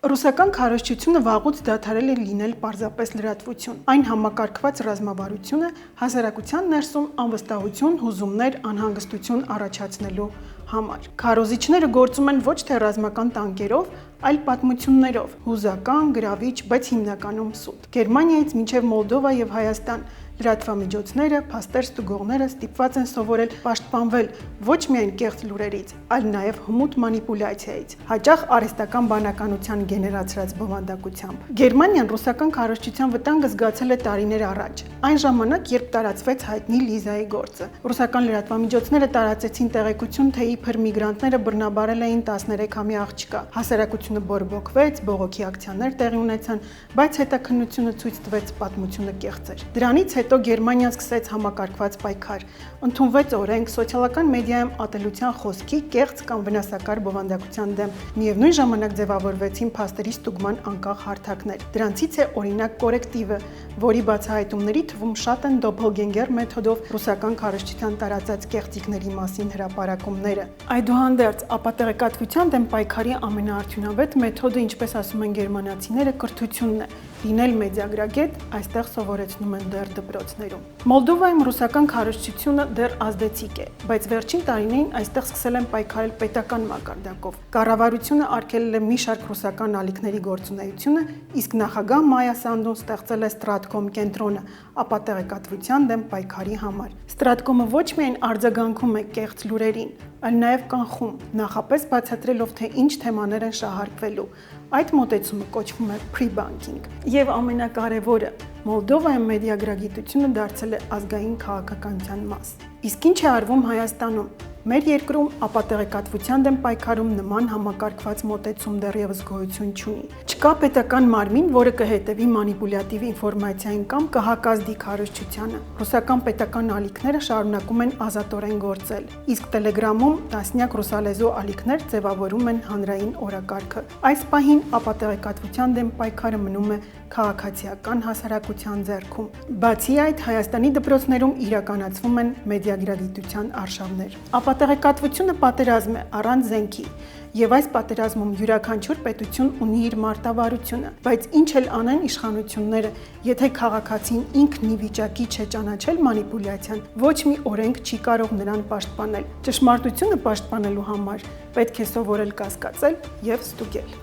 Ռուսական քարոզչությունը վաղուց դադարել է լինել պարզապես լրատվություն։ Այն համակարգված ռազմավարություն է հասարակության ներսում անվստահություն, հուզումներ, անհանգստություն առաջացնելու համար։ Քարոզիչները գործում են ոչ թե ռազմական տանկերով, այլ պատմություններով՝ հուզական, գրավիչ, բայց հիմնականում սուտ։ Գերմանիայից մինչև Մոլդովա եւ Հայաստան լրատվամիջոցները, փաստեր ստուգողները ստիպված են սովորել պաշտպանվել ոչ միայն կեղծ լուրերից, այլ նաև հմուտ մանիպուլյացիայից, հաճախ արհեստական բանականության գեներացրած բովանդակությամբ։ Գերմանիան ռուսական քարոզչության վտանգը զգացել է տարիներ առաջ, այն ժամանակ, երբ տարածվեց հայտնի Լիզայի գործը։ Ռուսական լրատվամիջոցները տարածեցին տեղեկություն, թե իբր միգրանտները բռնաբարել էին 13-ամյա աղջկա։ Հասարակությունը բորբոքվեց, բողոքի ակցիաներ տեղի ունեցան, բայց հետաքննությունը ցույց տվեց պատմությունը կեղծ էր։ Դրանից հետո Գերմանիան սկսեց համակարգված պայքար։ Ընդունվեց օրենք սոցիալական մեդիայում ատելության խոսքի, կեղծ կամ վնասակար բովանդակության դեմ։ Միևնույն ժամանակ ձևավորվեցին փաստերի ստուգման անկախ հարթակներ։ Դրանցից է օրինակ կորեկտիվը, որի բացահայտումների թվում շատ են դոփելգենգեր մեթոդով ռուսական քարոզչության տարածած կեղծիքների մասին հրապարակումները։ Այդուհանդերձ, ապատեղեկատվության դեմ պայքարի ամենաարդյունավետ մեթոդը, ինչպես ասում են գերմանացիները, կրթությունն է։ Լինել մեդիագրագետ այստեղ սովորեցնում են դեռ դպրոցներում։ Մոլդովայում ռուսական քարոզչությունը դեռ ազդեցիկ է, բայց վերջին տարիներին այստեղ սկսել են պայքարել պետական մակարդակով։ Կառավարությունը արգելել է մի շարք ռուսական ալիքների գործունեությունը, իսկ նախագահ Մայա Սանդուն ստեղծել է Stratcom կենտրոնը ապատեղեկատվության դեմ պայքարի համար։ Stratcom-ը ոչ միայն արձագանքում է կեղծ լուրերին, այլ նաև կանխում, նախապես բացատրելով, թե ինչ թեմաներ են շահարկվելու։ Այդ մոտեցումը կոչվում է pre-banking։ Եվ ամենակարևորը, Մոլդովայում մեդիագրագիտությունը դարձել է ազգային քաղաքականության մաս։ Իսկ ինչ է արվում Հայաստանում։ Մեր երկրում ապատեղեկատվության դեմ պայքարում նման համակարգված մոտեցում դեռևս գոյություն չունի։ Չկա պետական մարմին, որը կհետևի մանիպուլյատիվ ինֆորմացիային կամ կհակազդի քարոզչությանը։ Ռուսական պետական ալիքները շարունակում են ազատորեն գործել, իսկ Telegram-ում տասնյակ ռուսալեզու ալիքներ ձևավորում են հանրային օրակարգը։ Այս պահին ապատեղեկատվության դեմ պայքարը մնում է քաղաքացիական հասարակության ձեռքում։ Բացի այդ, Հայաստանի դպրոցներում իրականացվում են մեդիագրագիտության արշավներ։ Ապատեղեկատվությունը պատերազմ է առանց զենքի, եւ այս պատերազմում յուրաքանչյուր պետություն ունի իր մարտավարությունը, բայց ինչ էլ անեն իշխանությունները, եթե քաղաքացին ինքն ի վիճակի չէ ճանաչել մանիպուլյացիան, ոչ մի օրենք չի կարող նրան պաշտպանել։ Ճշմարտությունը պաշտպանելու համար պետք է սովորել կասկածել եւ ստուգել։